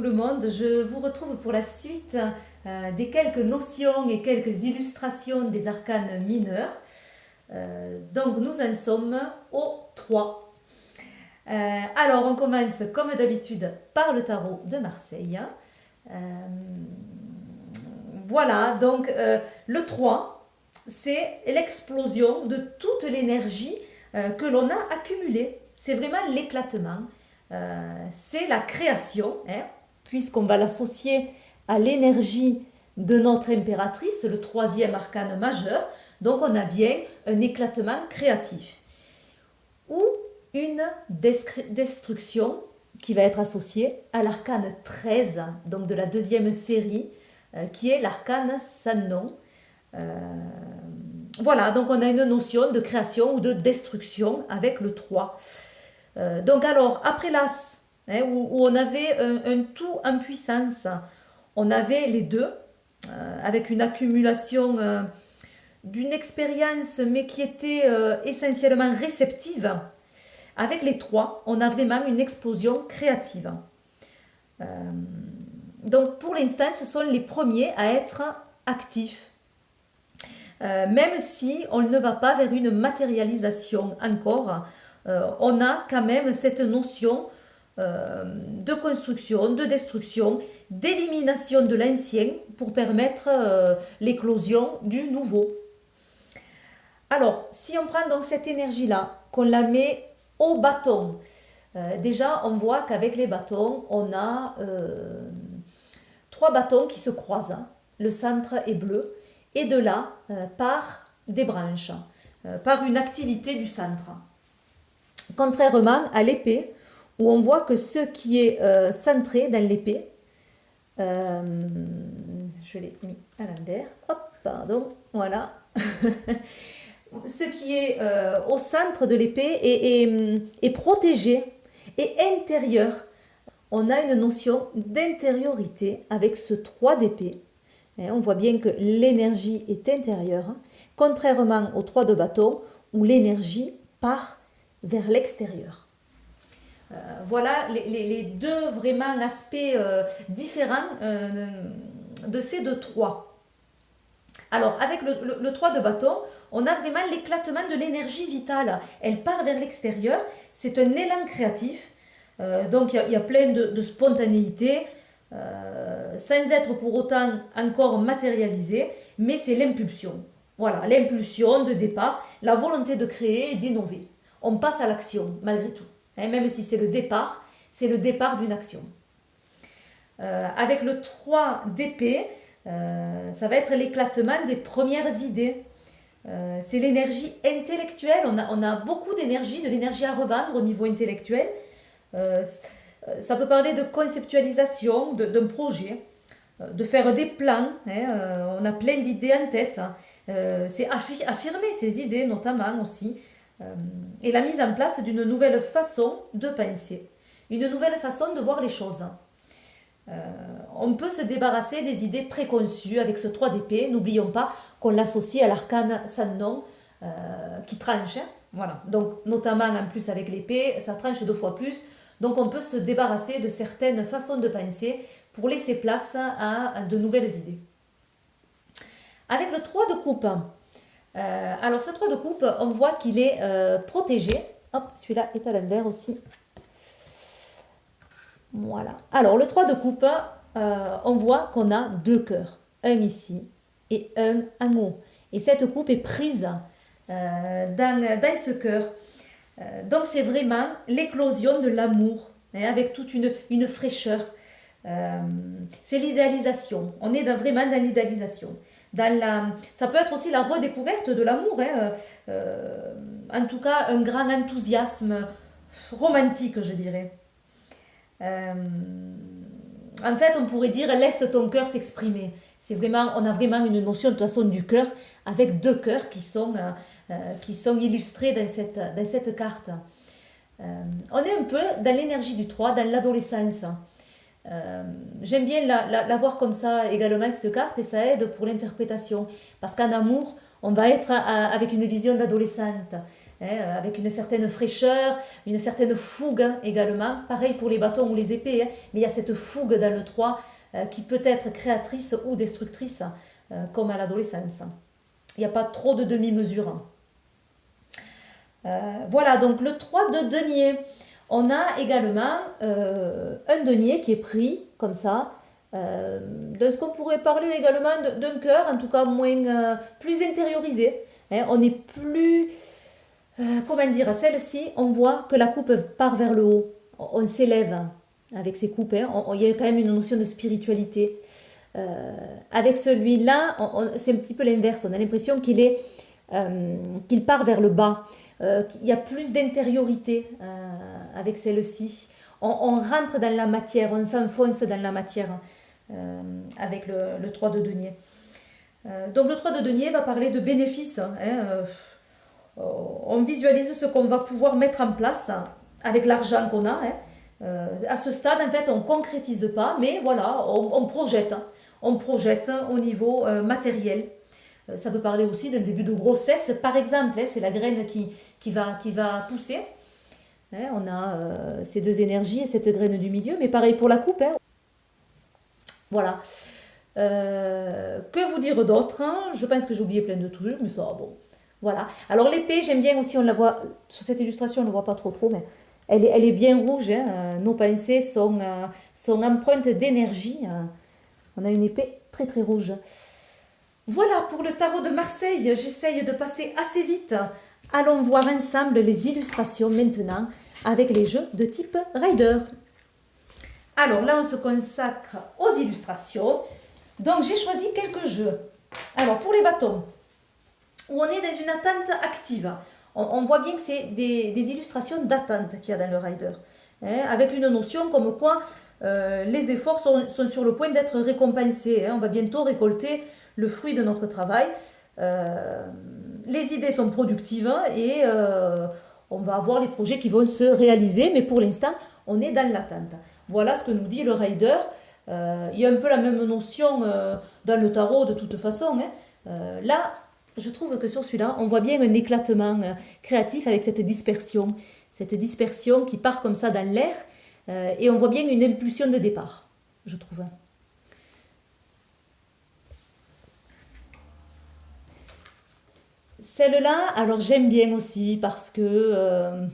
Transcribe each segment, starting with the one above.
le monde, je vous retrouve pour la suite des quelques notions et quelques illustrations des arcanes mineurs. Donc nous en sommes au 3. Alors on commence comme d'habitude par le tarot de Marseille. Voilà, donc le 3, c'est l'explosion de toute l'énergie que l'on a accumulée. C'est vraiment l'éclatement. C'est la création, puisqu'on va l'associer à l'énergie de notre impératrice, le troisième arcane majeur. Donc on a bien un éclatement créatif. Ou une destruction qui va être associée à l'arcane 13, donc de la deuxième série, qui est l'arcane sans nom. Voilà, donc on a une notion de création ou de destruction avec le 3. Donc alors, après l'As, où on avait un tout en puissance, on avait les deux, avec une accumulation d'une expérience, mais qui était essentiellement réceptive. Avec les 3, on a vraiment une explosion créative. Donc pour l'instant, ce sont les premiers à être actifs. Même si on ne va pas vers une matérialisation encore, on a quand même cette notion de construction, de destruction, d'élimination de l'ancien pour permettre l'éclosion du nouveau. Alors, si on prend donc cette énergie-là, qu'on la met au bâton, déjà on voit qu'avec les bâtons, on a 3 bâtons qui se croisent. Le centre est bleu et de là part des branches, par une activité du centre. Contrairement à l'épée, où on voit que ce qui est centré dans l'épée, je l'ai mis à l'envers, hop, pardon, voilà. Ce qui est au centre de l'épée est protégé et intérieur. On a une notion d'intériorité avec ce 3 d'épée. On voit bien que l'énergie est intérieure, contrairement au 3 de bâton, où l'énergie part vers l'extérieur. Voilà les deux vraiment aspects différents de ces deux 3. Alors, avec le 3 de bâton, on a vraiment l'éclatement de l'énergie vitale. Elle part vers l'extérieur, c'est un élan créatif, donc il y a plein de spontanéité, sans être pour autant encore matérialisé, mais c'est l'impulsion. Voilà, l'impulsion de départ, la volonté de créer et d'innover. On passe à l'action, malgré tout. Même si c'est le départ d'une action. Avec le 3 d'épée, ça va être l'éclatement des premières idées. C'est l'énergie intellectuelle. On a beaucoup d'énergie, de l'énergie à revendre au niveau intellectuel. Ça peut parler de conceptualisation d'un projet, de faire des plans. On a plein d'idées en tête. C'est affirmer ces idées notamment aussi. Et la mise en place d'une nouvelle façon de penser, une nouvelle façon de voir les choses. On peut se débarrasser des idées préconçues avec ce 3 d'épée. N'oublions pas qu'on l'associe à l'arcane sans nom qui tranche. Voilà. Donc, notamment en plus avec l'épée, ça tranche 2 fois plus. Donc, on peut se débarrasser de certaines façons de penser pour laisser place à de nouvelles idées. Avec le 3 de coupe, alors ce 3 de coupe, on voit qu'il est protégé. Hop, celui-là est à l'envers aussi. Voilà. Alors le 3 de coupe, on voit qu'on a 2 cœurs. Un ici et un en haut. Et cette coupe est prise dans ce cœur. Donc c'est vraiment l'éclosion de l'amour, avec toute une fraîcheur. C'est l'idéalisation. On est vraiment dans l'idéalisation. Ça peut être aussi la redécouverte de l'amour. En tout cas, un grand enthousiasme romantique, je dirais. En fait, on pourrait dire laisse ton cœur s'exprimer. On a vraiment une notion de toute façon du cœur avec 2 cœurs qui sont illustrés dans cette carte. On est un peu dans l'énergie du 3, dans l'adolescence. J'aime bien la voir comme ça également cette carte et ça aide pour l'interprétation parce qu'en amour on va être avec une vision d'adolescente, avec une certaine fraîcheur, une certaine fougue hein, également. Pareil pour les bâtons ou les épées, hein, mais il y a cette fougue dans le 3 qui peut être créatrice ou destructrice, comme à l'adolescence. Il n'y a pas trop de demi-mesure. Voilà, donc le 3 de denier. On a également un denier qui est pris, comme ça, de ce qu'on pourrait parler également d'un cœur, en tout cas moins, plus intériorisé. Hein, on est plus... comment dire, celle-ci, on voit que la coupe part vers le haut. On s'élève avec ces coupes. Hein, il y a quand même une notion de spiritualité. Avec celui-là, c'est un petit peu l'inverse. On a l'impression qu'il part vers le bas. Il y a plus d'intériorité avec celle-ci. On rentre dans la matière, on s'enfonce dans la matière avec le 3 de denier. Donc le 3 de denier va parler de bénéfices. Hein, on visualise ce qu'on va pouvoir mettre en place avec l'argent qu'on a. Hein. À ce stade, en fait, on ne concrétise pas, mais voilà, on projette. Hein. On projette au niveau matériel. Ça peut parler aussi d'un début de grossesse, par exemple. Hein, c'est la graine qui va pousser. Hein, on a ces deux énergies et cette graine du milieu, mais pareil pour la coupe. Hein. Voilà. Que vous dire d'autre hein. Je pense que j'ai oublié plein de trucs, mais ça, bon. Voilà. Alors l'épée, j'aime bien aussi, on la voit sur cette illustration, on ne la voit pas trop, mais elle est bien rouge. Hein. Nos pensées sont empreintes d'énergie. On a une épée très très rouge. Voilà pour le tarot de Marseille. J'essaye de passer assez vite. Allons voir ensemble les illustrations maintenant avec les jeux de type Rider. Alors là, on se consacre aux illustrations. Donc j'ai choisi quelques jeux. Alors pour les bâtons, où on est dans une attente active. On voit bien que c'est des illustrations d'attente qu'il y a dans le Rider. Hein, avec une notion comme quoi les efforts sont sur le point d'être récompensés. Hein, on va bientôt récolter le fruit de notre travail. Les idées sont productives et on va avoir les projets qui vont se réaliser, mais pour l'instant, on est dans l'attente. Voilà ce que nous dit le Rider. Il y a un peu la même notion dans le tarot de toute façon. Hein. Là, je trouve que sur celui-là, on voit bien un éclatement créatif avec cette dispersion qui part comme ça dans l'air, et on voit bien une impulsion de départ, je trouve. Celle-là, alors j'aime bien aussi parce que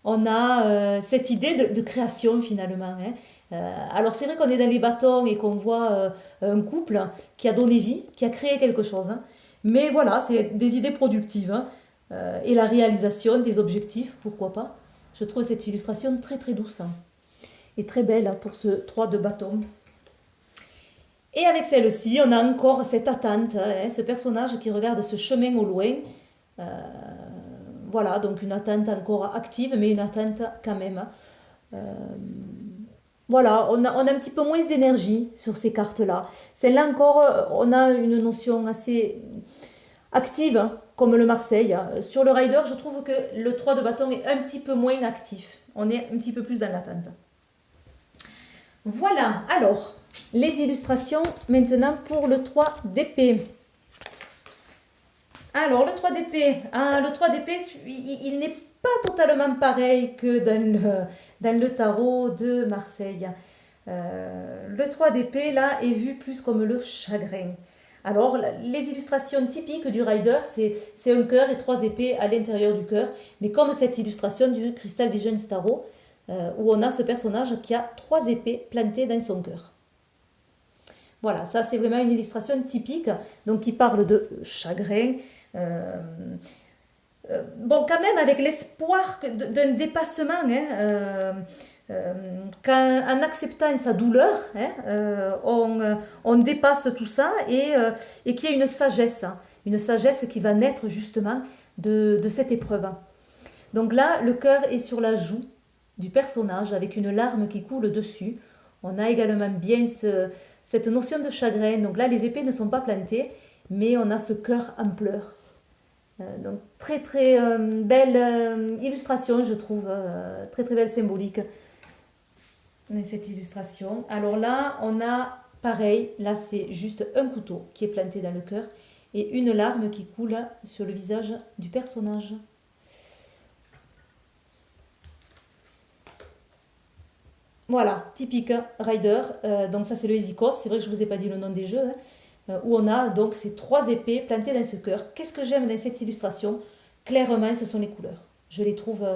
on a cette idée de création finalement. Hein. Alors c'est vrai qu'on est dans les bâtons et qu'on voit un couple qui a donné vie, qui a créé quelque chose. Hein. Mais voilà, c'est des idées productives. Hein. Et la réalisation des objectifs, pourquoi pas. Je trouve cette illustration très très douce. Hein. Et très belle hein, pour ce 3 de bâton. Et avec celle-ci, on a encore cette attente, hein, ce personnage qui regarde ce chemin au loin. Voilà, donc une attente encore active, mais une attente quand même. Voilà, on a un petit peu moins d'énergie sur ces cartes-là. Celle-là encore, on a une notion assez active, hein, comme le Marseille. Sur le Rider, je trouve que le 3 de bâton est un petit peu moins actif. On est un petit peu plus dans l'attente. Voilà, alors, les illustrations maintenant pour le 3 d'épée. Alors, le 3 d'épée. Le 3 d'épée, il n'est pas totalement pareil que dans le tarot de Marseille. Le 3 d'épée, là, est vu plus comme le chagrin. Alors, les illustrations typiques du Rider, c'est un cœur et 3 épées à l'intérieur du cœur. Mais comme cette illustration du Crystal Vision Tarot, où on a ce personnage qui a 3 épées plantées dans son cœur. Voilà, ça c'est vraiment une illustration typique, donc qui parle de chagrin. Bon, quand même avec l'espoir d'un dépassement, hein, en acceptant sa douleur, hein, on dépasse tout ça et qu'il y a une sagesse qui va naître justement de cette épreuve. Donc là, le cœur est sur la joue du personnage avec une larme qui coule dessus. On a également bien cette notion de chagrin. Donc là, les épées ne sont pas plantées, mais on a ce cœur en pleurs. Donc très très belle illustration, je trouve, très très belle symbolique. Cette illustration. Alors là, on a pareil, là c'est juste un couteau qui est planté dans le cœur, et une larme qui coule sur le visage du personnage. Voilà, typique Rider. Donc ça c'est le Hésicos, c'est vrai que je ne vous ai pas dit le nom des jeux, hein, où on a donc ces 3 épées plantées dans ce cœur. Qu'est-ce que j'aime dans cette illustration? Clairement, ce sont les couleurs. Je les trouve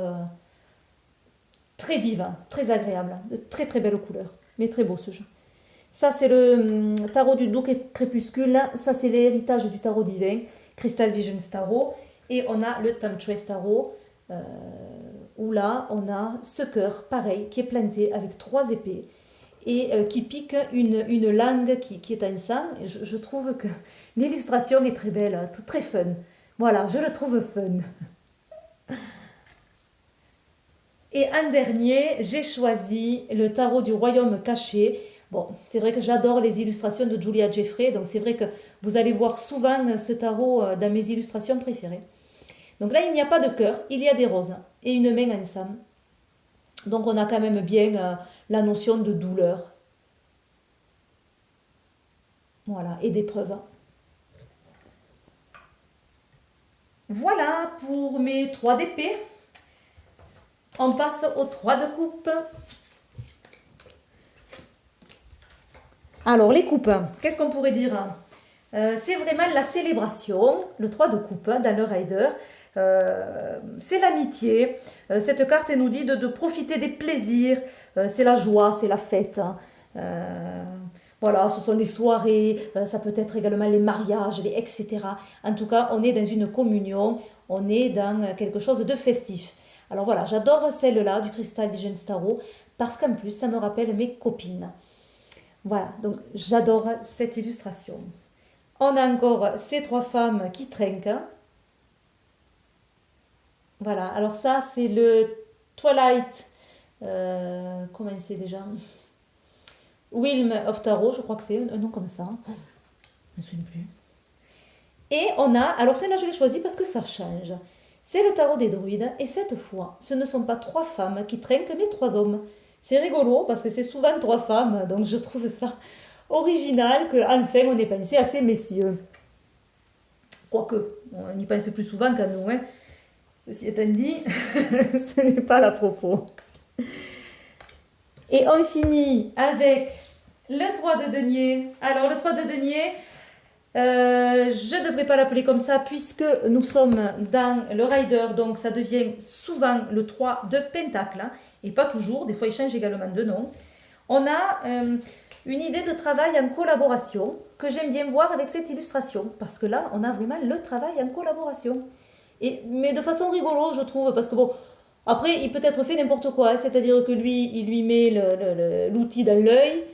très vives, hein, très agréables, de très très belles couleurs, mais très beau ce jeu. Ça c'est le tarot du Doux Crépuscule, ça c'est l'héritage du tarot divin, Crystal Visions Tarot, et on a le Temptress Tarot, où là on a ce cœur pareil qui est planté avec 3 épées et qui pique une langue qui est en sang. Et je trouve que l'illustration est très belle, très fun. Voilà, je le trouve fun. Et en dernier, j'ai choisi le tarot du royaume caché. Bon, c'est vrai que j'adore les illustrations de Julia Jeffrey, donc c'est vrai que vous allez voir souvent ce tarot dans mes illustrations préférées. Donc là, il n'y a pas de cœur, il y a des roses et une main ensemble. Donc on a quand même bien la notion de douleur. Voilà, et d'épreuve. Voilà pour mes 3 d'épée. On passe aux 3 de coupe. Alors, les coupes, qu'est-ce qu'on pourrait dire? C'est vraiment la célébration, le 3 de coupe dans le Rider. C'est l'amitié. Cette carte elle nous dit de profiter des plaisirs. C'est la joie, c'est la fête. Voilà, ce sont les soirées, ça peut être également les mariages, etc. En tout cas, on est dans une communion, on est dans quelque chose de festif. Alors voilà, j'adore celle-là du Crystal Visions Tarot parce qu'en plus, ça me rappelle mes copines. Voilà, donc j'adore cette illustration. On a encore ces 3 femmes qui trinquent. Voilà, alors ça, c'est le Twilight. Comment c'est déjà? Wilm of Tarot, je crois que c'est un nom comme ça. Je ne me souviens plus. Et on a, alors celle-là je l'ai choisi parce que ça change. C'est le tarot des druides et cette fois, ce ne sont pas 3 femmes qui trinquent mais 3 hommes. C'est rigolo parce que c'est souvent 3 femmes, donc je trouve ça original qu'enfin on ait pensé à ces messieurs. Quoique, on y pense plus souvent qu'à nous. Hein. Ceci étant dit, ce n'est pas à propos. Et on finit avec le 3 de denier. Alors le 3 de denier, je ne devrais pas l'appeler comme ça puisque nous sommes dans le Rider, donc ça devient souvent le 3 de pentacle, hein, et pas toujours, des fois il change également de nom. On a une idée de travail en collaboration que j'aime bien voir avec cette illustration, parce que là on a vraiment le travail en collaboration. Mais de façon rigolo je trouve, parce que bon, après il peut être fait n'importe quoi, hein, c'est-à-dire que lui, il lui met l'outil dans l'œil.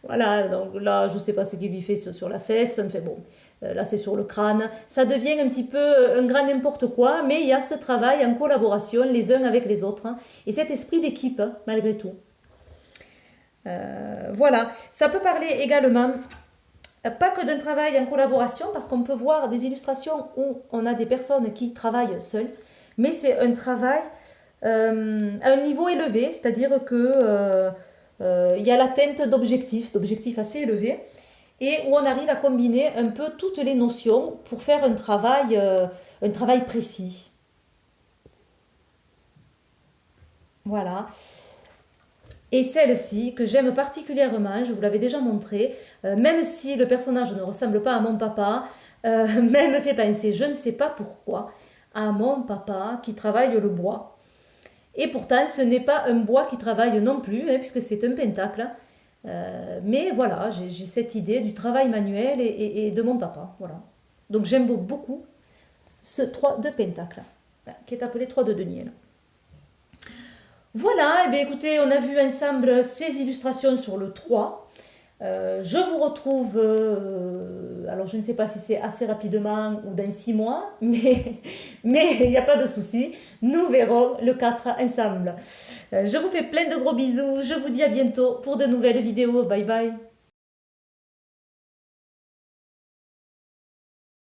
Voilà, donc là, je ne sais pas ce qu'il lui fait sur la fesse, mais bon, là c'est sur le crâne. Ça devient un petit peu un grand n'importe quoi, mais il y a ce travail en collaboration les uns avec les autres, hein, et cet esprit d'équipe, hein, malgré tout. Voilà, ça peut parler également, pas que d'un travail en collaboration, parce qu'on peut voir des illustrations où on a des personnes qui travaillent seules, mais c'est un travail à un niveau élevé, c'est-à-dire que il y a l'atteinte d'objectifs assez élevés, et où on arrive à combiner un peu toutes les notions pour faire un travail précis. Voilà. Et celle-ci, que j'aime particulièrement, je vous l'avais déjà montré, même si le personnage ne ressemble pas à mon papa, mais me fait penser, je ne sais pas pourquoi, à mon papa qui travaille le bois. Et pourtant, ce n'est pas un bois qui travaille non plus, hein, puisque c'est un pentacle. Mais voilà, j'ai cette idée du travail manuel et de mon papa. Voilà. Donc j'aime beaucoup ce 3 de pentacle, qui est appelé 3 de denier. Voilà, et bien écoutez, on a vu ensemble ces illustrations sur le 3. Je vous retrouve, alors je ne sais pas si c'est assez rapidement ou dans 6 mois, mais il n'y a pas de souci, nous verrons le 4 ensemble. Je vous fais plein de gros bisous, je vous dis à bientôt pour de nouvelles vidéos, bye bye.